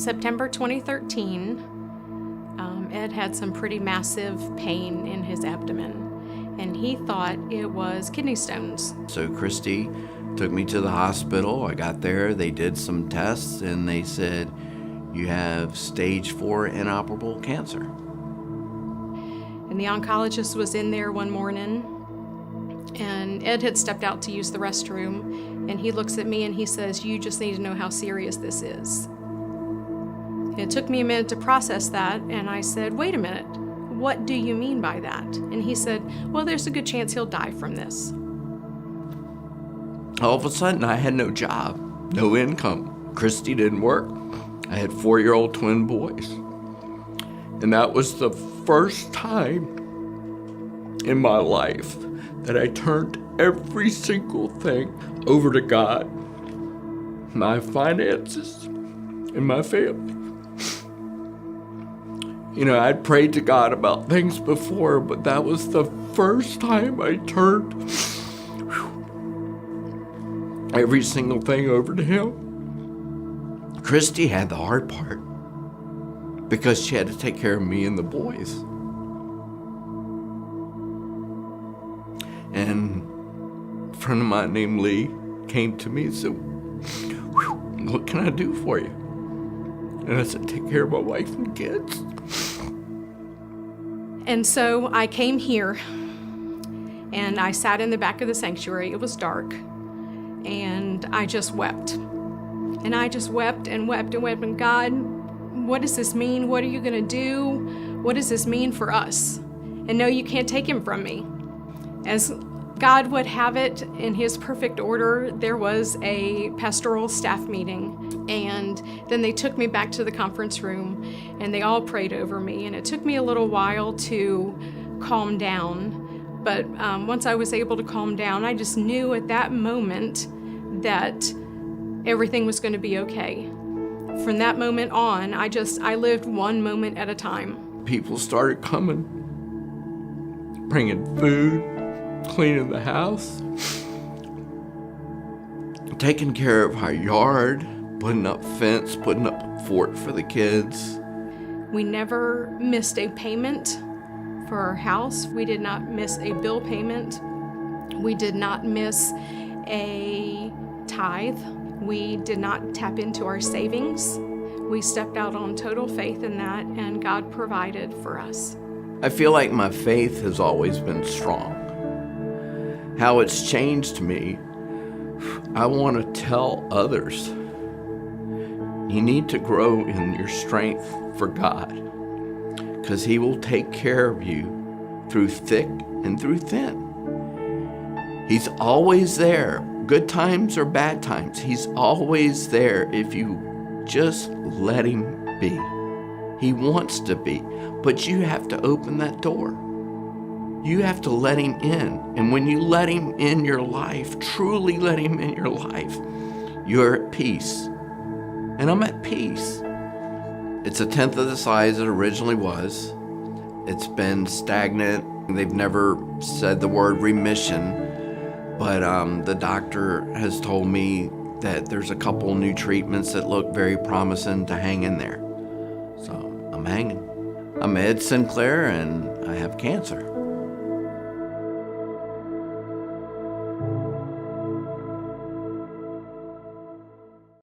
September 2013, Ed had some pretty massive pain in his abdomen, and he thought it was kidney stones. So Christy took me to the hospital. I got there, they did some tests, and they said, you have stage 4 inoperable cancer. And the oncologist was in there one morning, and Ed had stepped out to use the restroom, and he looks at me and he says, you just need to know how serious this is. It took me a minute to process that, and I said, wait a minute, what do you mean by that? And he said, well, there's a good chance he'll die from this. All of a sudden, I had no job, no income. Christy didn't work. I had 4-year-old twin boys. And that was the first time in my life that I turned every single thing over to God. My finances and my family. You know, I'd prayed to God about things before, but that was the first time I turned every single thing over to Him. Christy had the hard part because she had to take care of me and the boys. And a friend of mine named Lee came to me and said, what can I do for you? And I said, take care of my wife and kids. And so I came here, and I sat in the back of the sanctuary. It was dark, and I just wept. And I just wept and wept and wept. And God, what does this mean? What are you going to do? What does this mean for us? And no, you can't take him from me. As God would have it, in His perfect order, there was a pastoral staff meeting. And then they took me back to the conference room, and they all prayed over me. And it took me a little while to calm down. But once I was able to calm down, I just knew at that moment that everything was going to be okay. From that moment on, I lived one moment at a time. People started coming, bringing food, cleaning the house, taking care of our yard, putting up fence, putting up a fort for the kids. We never missed a payment for our house. We did not miss a bill payment. We did not miss a tithe. We did not tap into our savings. We stepped out on total faith in that, and God provided for us. I feel like my faith has always been strong. How it's changed me, I want to tell others. You need to grow in your strength for God, because He will take care of you through thick and through thin. He's always there, good times or bad times. He's always there if you just let Him be. He wants to be, but you have to open that door. You have to let Him in. And when you let Him in your life, truly let Him in your life, you're at peace. And I'm at peace. It's a tenth of the size it originally was. It's been stagnant. They've never said the word remission, but the doctor has told me that there's a couple new treatments that look very promising to hang in there. So I'm hanging. I'm Ed Sinclair, and I have cancer.